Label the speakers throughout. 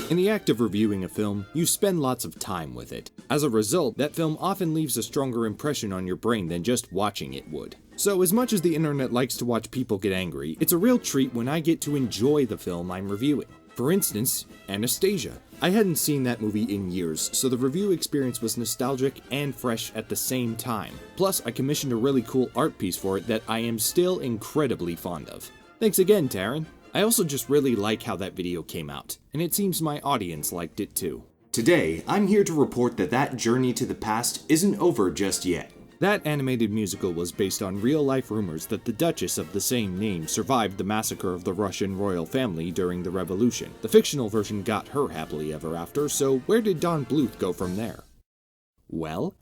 Speaker 1: In the act of reviewing a film, you spend lots of time with it. As a result, that film often leaves a stronger impression on your brain than just watching it would. So as much as the internet likes to watch people get angry, it's a real treat when I get to enjoy the film I'm reviewing. For instance, Anastasia. I hadn't seen that movie in years, so the review experience was nostalgic and fresh at the same time. Plus, I commissioned a really cool art piece for it that I am still incredibly fond of. Thanks again, Taryn. I also just really like how that video came out, and it seems my audience liked it too. Today, I'm here to report that journey to the past isn't over just yet. That animated musical was based on real-life rumors that the Duchess of the same name survived the massacre of the Russian royal family during the Revolution. The fictional version got her happily ever after, so where did Don Bluth go from there? Well,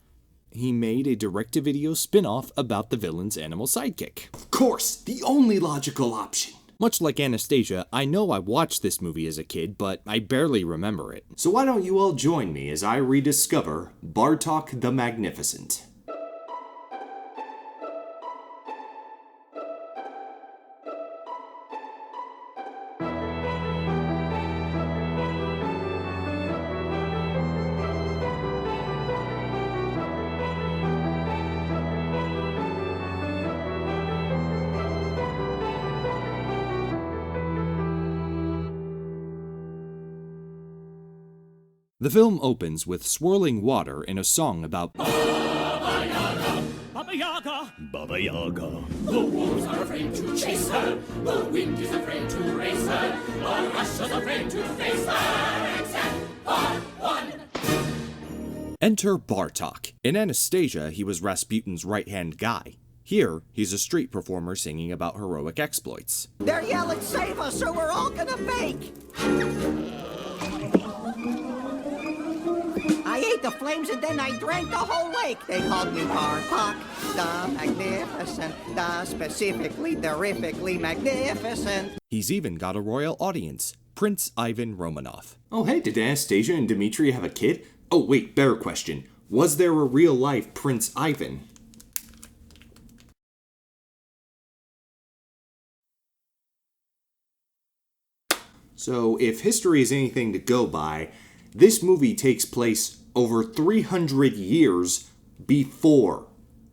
Speaker 1: he made a direct-to-video spin-off about the villain's animal sidekick. Of course, the only logical option. Much like Anastasia, I know I watched this movie as a kid, but I barely remember it. So why don't you all join me as I rediscover Bartok the Magnificent. The film opens with swirling water in a song about Baba Yaga, Baba Yaga, Baba Yaga.
Speaker 2: The wolves are afraid to chase her, the wind is afraid to race her, the rush is afraid to face her, except for one.
Speaker 1: Enter Bartok. In Anastasia, he was Rasputin's right-hand guy. Here, he's a street performer singing about heroic exploits.
Speaker 3: They're yelling, "Save us, or we're all gonna bake!" I ate the flames and then I drank the whole lake. They called me Bartok, the Magnificent, the specifically, terrifically magnificent.
Speaker 1: He's even got a royal audience, Prince Ivan Romanov.
Speaker 4: Oh hey, did Anastasia and Dmitri have a kid? Oh wait, better question. Was there a real-life Prince Ivan? So, if history is anything to go by, this movie takes place over 300 years before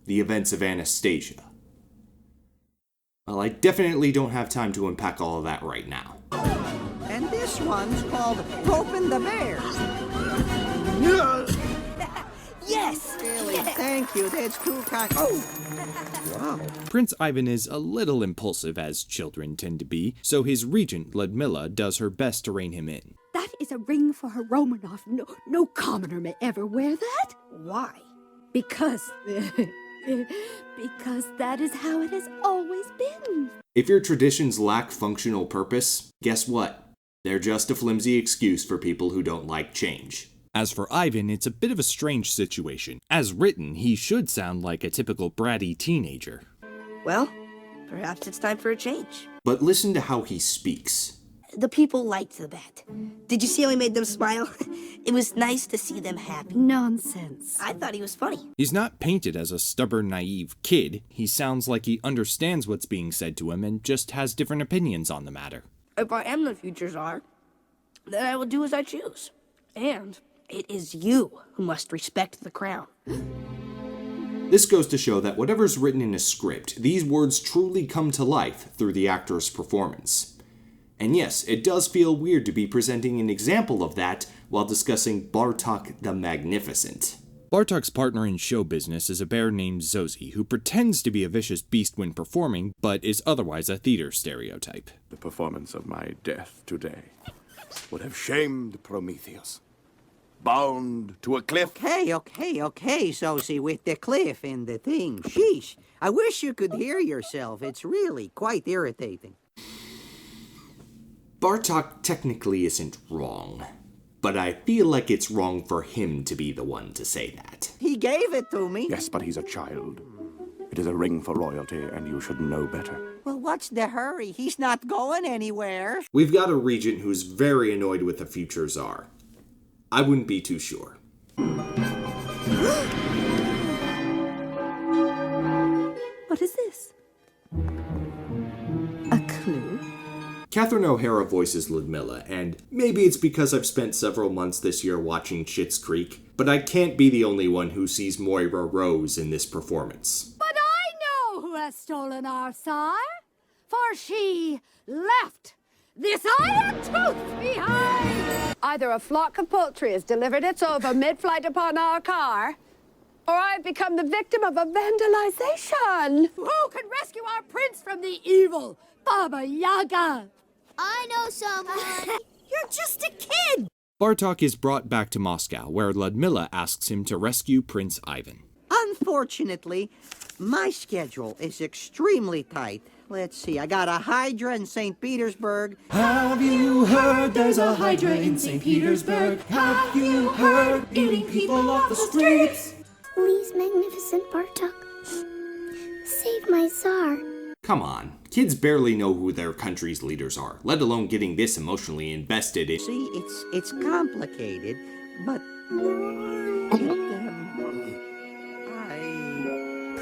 Speaker 4: the events of Anastasia. Well, I definitely don't have time to unpack all of that right now.
Speaker 3: And this one's called Ropin' the Bear.
Speaker 5: Yes!
Speaker 3: Really, thank you, that's too kind. Oh! Wow.
Speaker 1: Prince Ivan is a little impulsive, as children tend to be, so his regent, Ludmilla, does her best to rein him in.
Speaker 5: That is a ring for her Romanov. No commoner may ever wear that.
Speaker 3: Why?
Speaker 5: Because that is how it has always been.
Speaker 4: If your traditions lack functional purpose, guess what? They're just a flimsy excuse for people who don't like change.
Speaker 1: As for Ivan, it's a bit of a strange situation. As written, he should sound like a typical bratty teenager.
Speaker 6: Well, perhaps it's time for a change.
Speaker 4: But listen to how he speaks.
Speaker 6: The people liked the bat. Did you see how he made them smile? It was nice to see them happy.
Speaker 5: Nonsense.
Speaker 6: I thought he was funny.
Speaker 1: He's not painted as a stubborn, naive kid. He sounds like he understands what's being said to him and just has different opinions on the matter.
Speaker 6: If I am the future czar, then I will do as I choose. And it is you who must respect the crown.
Speaker 4: This goes to show that whatever's written in a script, these words truly come to life through the actor's performance. And yes, it does feel weird to be presenting an example of that while discussing Bartok the Magnificent.
Speaker 1: Bartok's partner in show business is a bear named Zozi, who pretends to be a vicious beast when performing, but is otherwise a theater stereotype.
Speaker 7: The performance of my death today would have shamed Prometheus. Bound to a cliff.
Speaker 3: Okay, Zozi, with the cliff and the thing. Sheesh, I wish you could hear yourself. It's really quite irritating.
Speaker 4: Bartok technically isn't wrong, but I feel like it's wrong for him to be the one to say that.
Speaker 3: He gave it to me.
Speaker 7: Yes, but he's a child. It is a ring for royalty, and you should know better.
Speaker 3: Well, what's the hurry? He's not going anywhere.
Speaker 4: We've got a regent who's very annoyed with the future czar. I wouldn't be too sure.
Speaker 5: What is this? A clue?
Speaker 4: Catherine O'Hara voices Ludmilla, and maybe it's because I've spent several months this year watching Schitt's Creek, but I can't be the only one who sees Moira Rose in this performance.
Speaker 5: But I know who has stolen our sire, for she left this iron tooth behind. Either a flock of poultry has delivered its ova mid-flight upon our car, or I've become the victim of a vandalization. Who can rescue our prince from the evil Baba Yaga?
Speaker 8: I know someone.
Speaker 5: You're just a kid.
Speaker 1: Bartok is brought back to Moscow, where Ludmilla asks him to rescue Prince Ivan.
Speaker 3: Unfortunately, my schedule is extremely tight. Let's see, I got a Hydra in St. Petersburg.
Speaker 2: Have you heard there's a Hydra in St. Petersburg? Have you heard eating people off the streets?
Speaker 8: Please, magnificent Bartok, save my Tsar.
Speaker 4: Come on, kids barely know who their country's leaders are, let alone getting this emotionally invested in.
Speaker 3: See, it's complicated, but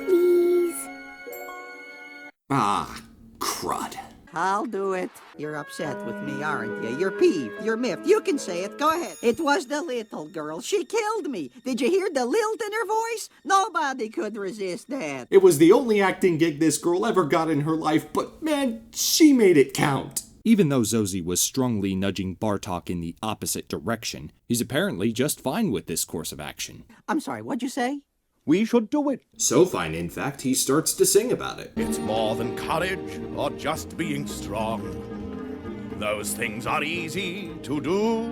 Speaker 8: Please.
Speaker 4: Ah, crud.
Speaker 3: I'll do it. You're upset with me, aren't you? You're peeved. You're miffed. You can say it. Go ahead. It was the little girl. She killed me. Did you hear the lilt in her voice? Nobody could resist that.
Speaker 4: It was the only acting gig this girl ever got in her life, but man, she made it count.
Speaker 1: Even though Zozi was strongly nudging Bartok in the opposite direction, he's apparently just fine with this course of action.
Speaker 3: I'm sorry, what'd you say?
Speaker 7: We should do it.
Speaker 4: So fine, in fact, he starts to sing about it.
Speaker 7: It's more than courage or just being strong. Those things are easy to do.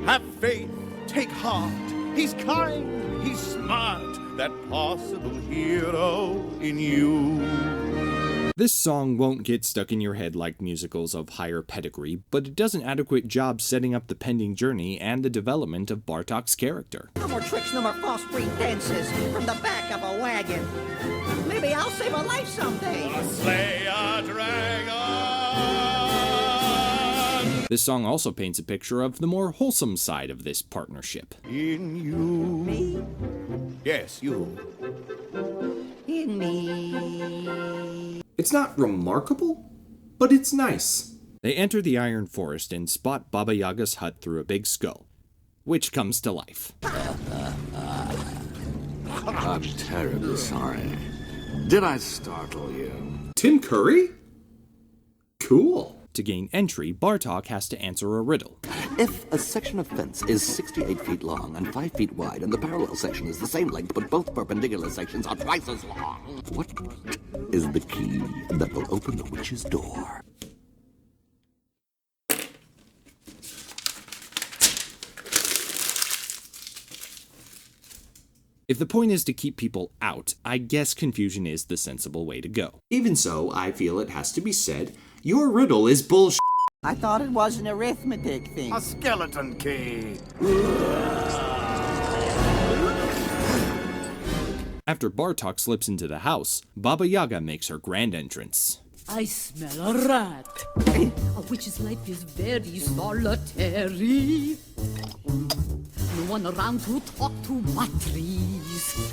Speaker 7: Have faith, take heart. He's kind, he's smart, that possible hero in you.
Speaker 1: This song won't get stuck in your head like musicals of higher pedigree, but it does an adequate job setting up the pending journey and the development of Bartok's character.
Speaker 3: No more tricks, no more false pretenses from the back of a wagon. Maybe I'll save a life someday.
Speaker 7: Slay a dragon.
Speaker 1: This song also paints a picture of the more wholesome side of this partnership.
Speaker 7: In you.
Speaker 3: Me?
Speaker 7: Yes, you.
Speaker 3: In me.
Speaker 4: It's not remarkable, but it's nice.
Speaker 1: They enter the Iron Forest and spot Baba Yaga's hut through a big skull, which comes to life.
Speaker 9: I'm terribly sorry. Did I startle you?
Speaker 4: Tim Curry? Cool.
Speaker 1: To gain entry, Bartok has to answer a riddle.
Speaker 9: If a section of fence is 68 feet long and 5 feet wide, and the parallel section is the same length, but both perpendicular sections are twice as long, what is the key that will open the witch's door?
Speaker 1: If the point is to keep people out, I guess confusion is the sensible way to go.
Speaker 4: Even so, I feel it has to be said, your riddle is bullshit.
Speaker 3: I thought it was an arithmetic thing.
Speaker 7: A skeleton key.
Speaker 1: After Bartok slips into the house, Baba Yaga makes her grand entrance.
Speaker 10: I smell a rat. A witch's life is very solitary. No one around to talk to my trees.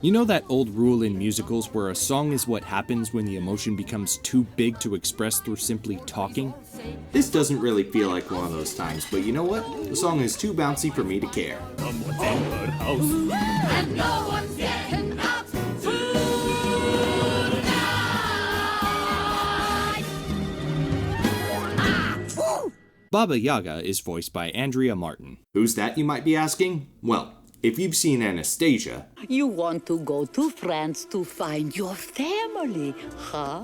Speaker 1: You know that old rule in musicals where a song is what happens when the emotion becomes too big to express through simply talking?
Speaker 4: This doesn't really feel like one of those times, but you know what? The song is too bouncy for me to care.
Speaker 2: Someone's in the house, and no one's getting out tonight.
Speaker 1: Baba Yaga is voiced by Andrea Martin.
Speaker 4: Who's that, you might be asking? Well, if you've seen Anastasia...
Speaker 10: You want to go to France to find your family, huh?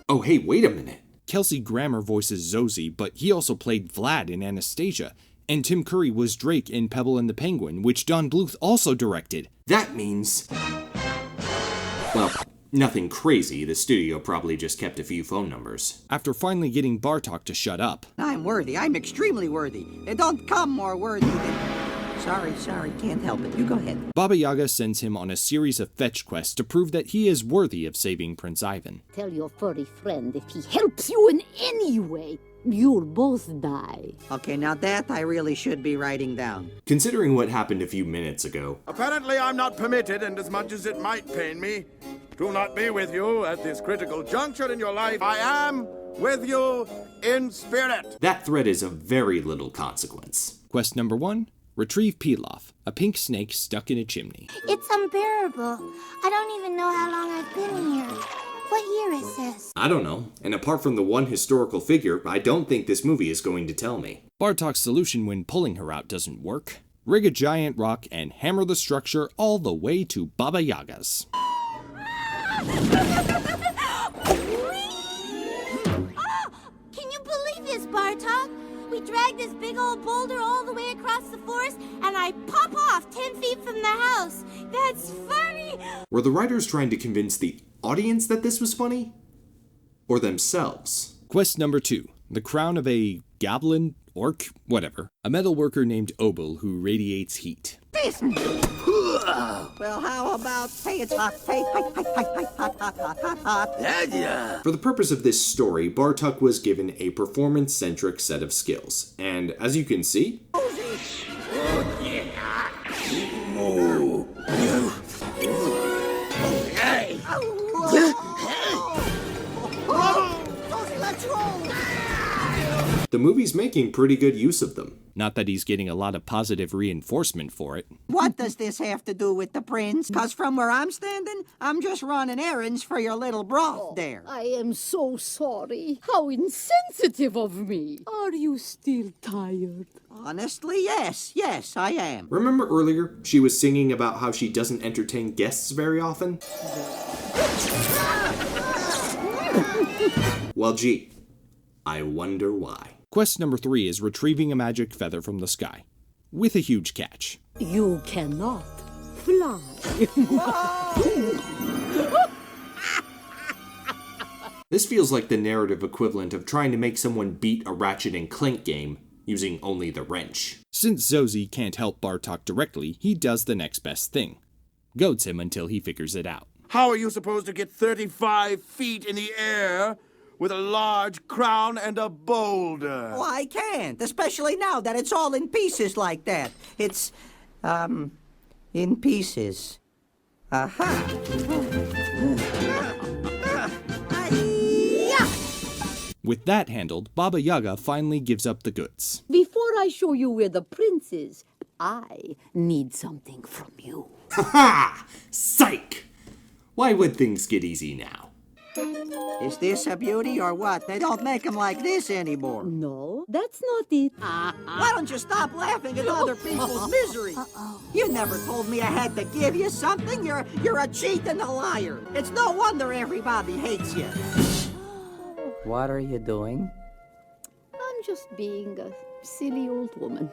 Speaker 4: Oh, hey, wait a minute.
Speaker 1: Kelsey Grammer voices Zozi, but he also played Vlad in Anastasia. And Tim Curry was Drake in Pebble and the Penguin, which Don Bluth also directed.
Speaker 4: That means... well, nothing crazy. The studio probably just kept a few phone numbers.
Speaker 1: After finally getting Bartok to shut up...
Speaker 3: I'm worthy. I'm extremely worthy. It don't come more worthy than... Sorry, can't help it. You go ahead.
Speaker 1: Baba Yaga sends him on a series of fetch quests to prove that he is worthy of saving Prince Ivan.
Speaker 10: Tell your furry friend if he helps you in any way, you'll both die.
Speaker 3: Okay, now that I really should be writing down.
Speaker 4: Considering what happened a few minutes ago...
Speaker 7: Apparently I'm not permitted, and as much as it might pain me, to not be with you at this critical juncture in your life, I am with you in spirit.
Speaker 4: That threat is of very little consequence.
Speaker 1: Quest number 1, retrieve Pilaf, a pink snake stuck in a chimney.
Speaker 8: It's unbearable. I don't even know how long I've been here. What year is this?
Speaker 4: I don't know, and apart from the one historical figure, I don't think this movie is going to tell me.
Speaker 1: Bartok's solution when pulling her out doesn't work. Rig a giant rock and hammer the structure all the way to Baba Yaga's.
Speaker 8: Can you believe this, Bartok? We dragged this big old boulder all the way across the forest, and I pop off 10 feet from the house. That's funny!
Speaker 4: Were the writers trying to convince the audience that this was funny? Or themselves?
Speaker 1: Quest number 2, the crown of a goblin, orc, whatever. A metal worker named Obel who radiates heat.
Speaker 3: Well, how about hey, it's hot, hey, hot.
Speaker 4: For the purpose of this story, Bartok was given a performance-centric set of skills. And as you can see...
Speaker 3: Let's roll!
Speaker 4: the movie's making pretty good use of them.
Speaker 1: Not that he's getting a lot of positive reinforcement for it.
Speaker 3: What does this have to do with the prince? 'Cause from where I'm standing, I'm just running errands for your little broth there.
Speaker 10: I am so sorry. How insensitive of me. Are you still tired?
Speaker 3: Honestly, yes, I am.
Speaker 4: Remember earlier, she was singing about how she doesn't entertain guests very often? Well, gee, I wonder why.
Speaker 1: Quest number 3 is retrieving a magic feather from the sky, with a huge catch.
Speaker 10: You cannot fly.
Speaker 4: This feels like the narrative equivalent of trying to make someone beat a Ratchet and Clank game using only the wrench.
Speaker 1: Since Zozi can't help Bartok directly, he does the next best thing. Goads him until he figures it out.
Speaker 7: How are you supposed to get 35 feet in the air with a large crown and a boulder?
Speaker 3: Oh, I can't, especially now that it's all in pieces like that. It's, in pieces. Aha!
Speaker 1: With that handled, Baba Yaga finally gives up the goods.
Speaker 10: Before I show you where the prince is, I need something from you.
Speaker 4: Ha ha! Psych! Why would things get easy now?
Speaker 3: Is this a beauty or what? They don't make them like this anymore.
Speaker 10: No, that's not it.
Speaker 3: Why don't you stop laughing at other people's misery? You never told me I had to give you something. You're a cheat and a liar. It's no wonder everybody hates you. What are you doing?
Speaker 10: I'm just being a silly old woman.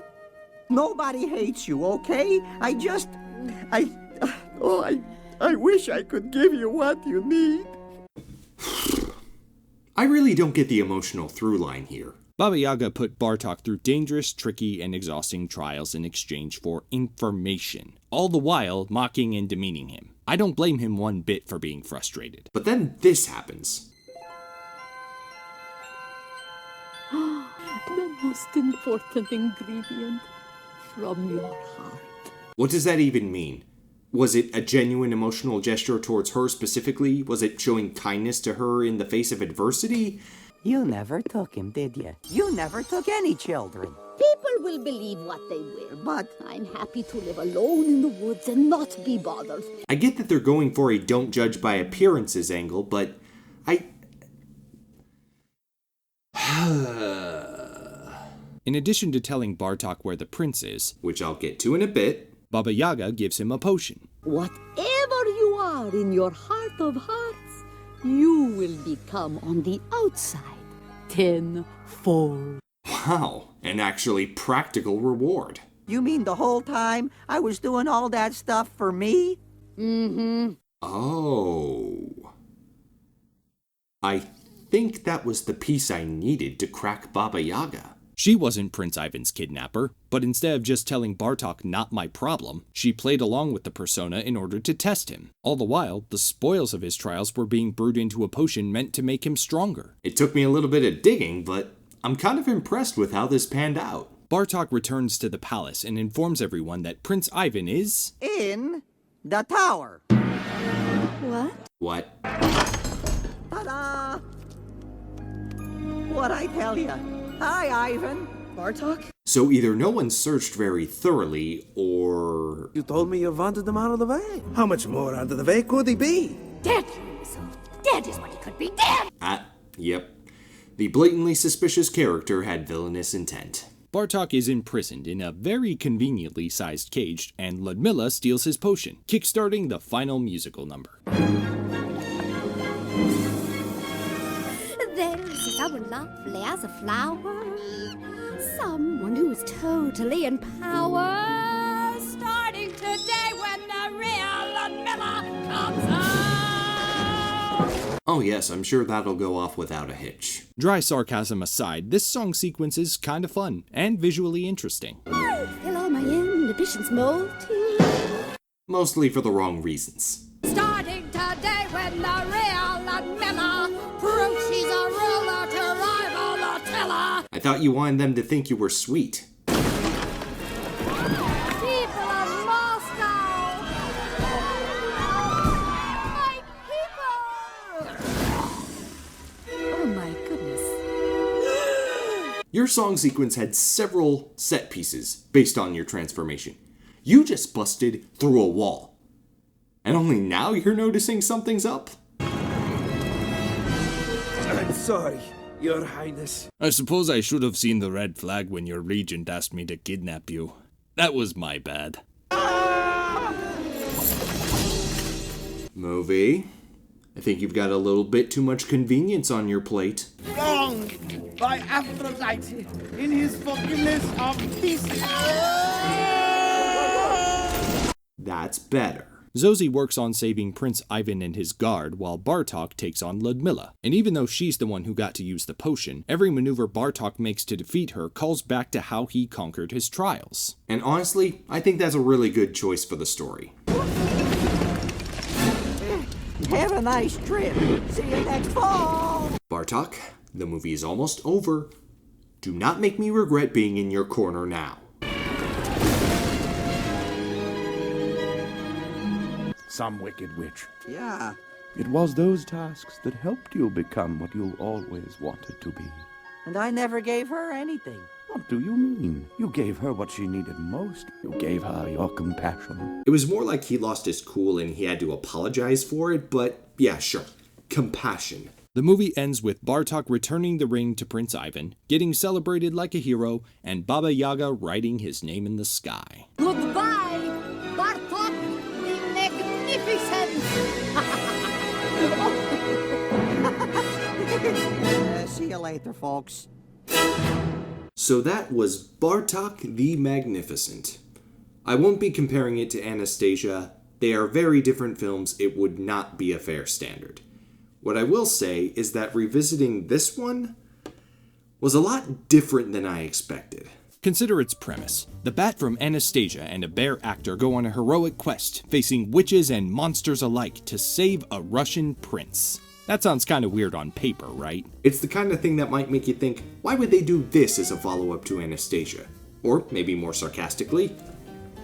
Speaker 3: Nobody hates you, okay? I wish I could give you what you need.
Speaker 4: I really don't get the emotional through line here.
Speaker 1: Baba Yaga put Bartok through dangerous, tricky, and exhausting trials in exchange for information, all the while mocking and demeaning him. I don't blame him one bit for being frustrated.
Speaker 4: But then this happens.
Speaker 10: The most important ingredient from your heart.
Speaker 4: What does that even mean? Was it a genuine emotional gesture towards her specifically? Was it showing kindness to her in the face of adversity?
Speaker 3: You never took him, did you? You never took any children.
Speaker 10: People will believe what they will, but I'm happy to live alone in the woods and not be bothered.
Speaker 4: I get that they're going for a don't judge by appearances angle, but
Speaker 1: In addition to telling Bartok where the prince is,
Speaker 4: which I'll get to in a bit,
Speaker 1: Baba Yaga gives him a potion.
Speaker 10: Whatever you are in your heart of hearts, you will become on the outside tenfold.
Speaker 4: Wow, an actually practical reward.
Speaker 3: You mean the whole time I was doing all that stuff for me?
Speaker 10: Mm-hmm.
Speaker 4: Oh. I think that was the piece I needed to crack Baba Yaga.
Speaker 1: She wasn't Prince Ivan's kidnapper, but instead of just telling Bartok not my problem, she played along with the persona in order to test him. All the while, the spoils of his trials were being brewed into a potion meant to make him stronger.
Speaker 4: It took me a little bit of digging, but I'm kind of impressed with how this panned out.
Speaker 1: Bartok returns to the palace and informs everyone that Prince Ivan is...
Speaker 3: in the tower.
Speaker 10: What?
Speaker 4: What?
Speaker 3: Ta-da! What'd I tell you? Hi, Ivan.
Speaker 6: Bartok?
Speaker 4: So either no one searched very thoroughly, or...
Speaker 11: You told me you wanted them out of the way. How much more out of the way could he be?
Speaker 5: Dead, dead is what he could be, dead!
Speaker 4: Yep. The blatantly suspicious character had villainous intent.
Speaker 1: Bartok is imprisoned in a very conveniently sized cage, and Ludmilla steals his potion, kickstarting the final musical number.
Speaker 5: There's someone lovely as a flower, someone who is totally in power, starting today when the real Ludmilla comes out.
Speaker 4: Oh yes, I'm sure that'll go off without a hitch.
Speaker 1: Dry sarcasm aside, this song sequence is kinda fun, and visually interesting.
Speaker 5: I feel all my inhibitions molting.
Speaker 4: Mostly for the wrong reasons.
Speaker 5: Starting today when the real Ludmilla proves she's a ruler to rival Attila.
Speaker 4: I thought you wanted them to think you were sweet.
Speaker 5: People of Moscow! My people! Oh my goodness.
Speaker 4: Your song sequence had several set pieces based on your transformation. You just busted through a wall. And only now you're noticing something's up?
Speaker 11: I'm sorry, Your Highness.
Speaker 1: I suppose I should have seen the red flag when your regent asked me to kidnap you. That was my bad.
Speaker 4: Movie, I think you've got a little bit too much convenience on your plate.
Speaker 11: Wrong by Aphrodite in his forgiveness of Theseus.
Speaker 4: That's better.
Speaker 1: Zozi works on saving Prince Ivan and his guard, while Bartok takes on Ludmilla. And even though she's the one who got to use the potion, every maneuver Bartok makes to defeat her calls back to how he conquered his trials.
Speaker 4: And honestly, I think that's a really good choice for the story.
Speaker 3: Have a nice trip. See you next fall.
Speaker 4: Bartok, the movie is almost over. Do not make me regret being in your corner now.
Speaker 7: Some wicked witch.
Speaker 3: Yeah.
Speaker 12: It was those tasks that helped you become what you always wanted to be.
Speaker 3: And I never gave her anything.
Speaker 12: What do you mean? You gave her what she needed most. You gave her your compassion.
Speaker 4: It was more like he lost his cool and he had to apologize for it, but yeah, sure. Compassion.
Speaker 1: The movie ends with Bartok returning the ring to Prince Ivan, getting celebrated like a hero, and Baba Yaga writing his name in the sky.
Speaker 5: Goodbye, Bartok the Magnificent!
Speaker 3: See you later, folks.
Speaker 4: So that was Bartok the Magnificent. I won't be comparing it to Anastasia. They are very different films. It would not be a fair standard. What I will say is that revisiting this one was a lot different than I expected.
Speaker 1: Consider its premise. The bat from Anastasia and a bear actor go on a heroic quest, facing witches and monsters alike to save a Russian prince. That sounds kind of weird on paper, right?
Speaker 4: It's the kind of thing that might make you think, why would they do this as a follow-up to Anastasia? Or maybe more sarcastically,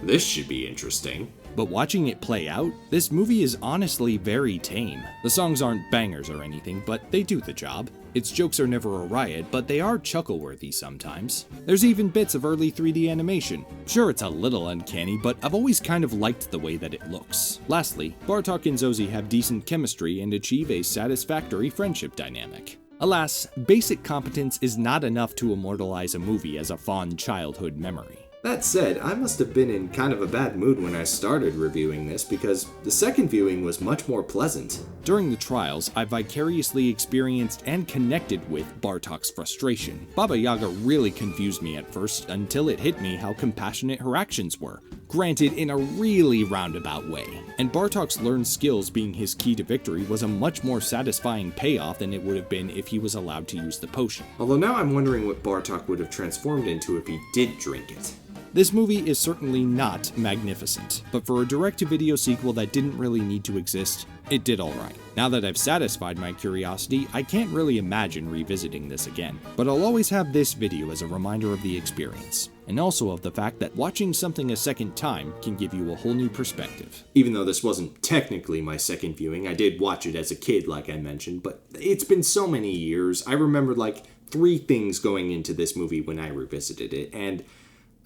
Speaker 4: this should be interesting.
Speaker 1: But watching it play out, this movie is honestly very tame. The songs aren't bangers or anything, but they do the job. Its jokes are never a riot, but they are chuckle-worthy sometimes. There's even bits of early 3D animation. Sure, it's a little uncanny, but I've always kind of liked the way that it looks. Lastly, Bartok and Zozi have decent chemistry and achieve a satisfactory friendship dynamic. Alas, basic competence is not enough to immortalize a movie as a fond childhood memory.
Speaker 4: That said, I must have been in kind of a bad mood when I started reviewing this because the second viewing was much more pleasant.
Speaker 1: During the trials, I vicariously experienced and connected with Bartok's frustration. Baba Yaga really confused me at first until it hit me how compassionate her actions were, granted in a really roundabout way. And Bartok's learned skills being his key to victory was a much more satisfying payoff than it would have been if he was allowed to use the potion.
Speaker 4: Although now I'm wondering what Bartok would have transformed into if he did drink it.
Speaker 1: This movie is certainly not magnificent, but for a direct-to-video sequel that didn't really need to exist, it did alright. Now that I've satisfied my curiosity, I can't really imagine revisiting this again, but I'll always have this video as a reminder of the experience, and also of the fact that watching something a second time can give you a whole new perspective.
Speaker 4: Even though this wasn't technically my second viewing, I did watch it as a kid like I mentioned, but it's been so many years. I remembered like 3 things going into this movie when I revisited it, and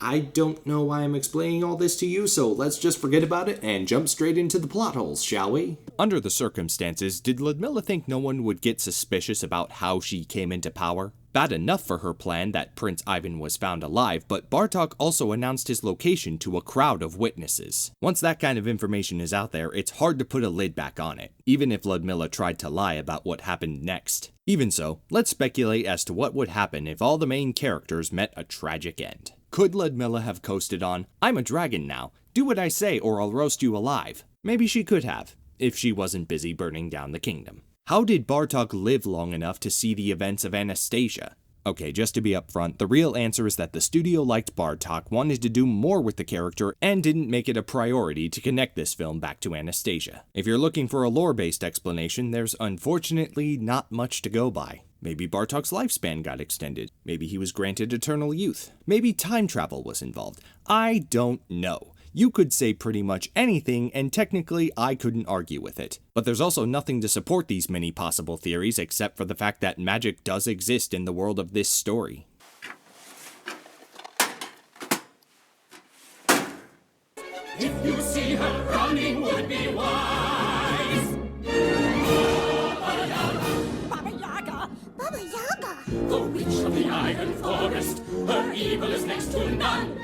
Speaker 4: I don't know why I'm explaining all this to you, so let's just forget about it and jump straight into the plot holes, shall we?
Speaker 1: Under the circumstances, did Ludmilla think no one would get suspicious about how she came into power? Bad enough for her plan that Prince Ivan was found alive, but Bartok also announced his location to a crowd of witnesses. Once that kind of information is out there, it's hard to put a lid back on it, even if Ludmilla tried to lie about what happened next. Even so, let's speculate as to what would happen if all the main characters met a tragic end. Could Ludmilla have coasted on, "I'm a dragon now, do what I say or I'll roast you alive"? Maybe she could have, if she wasn't busy burning down the kingdom. How did Bartok live long enough to see the events of Anastasia? Okay, just to be upfront, the real answer is that the studio liked Bartok, wanted to do more with the character, and didn't make it a priority to connect this film back to Anastasia. If you're looking for a lore-based explanation, there's unfortunately not much to go by. Maybe Bartok's lifespan got extended. Maybe he was granted eternal youth. Maybe time travel was involved. I don't know. You could say pretty much anything, and technically I couldn't argue with it. But there's also nothing to support these many possible theories except for the fact that magic does exist in the world of this story.
Speaker 2: If you see her running, would be wise.
Speaker 8: Baba Yaga! Baba Yaga!
Speaker 2: The witch of the Iron Forest, her evil is next to none.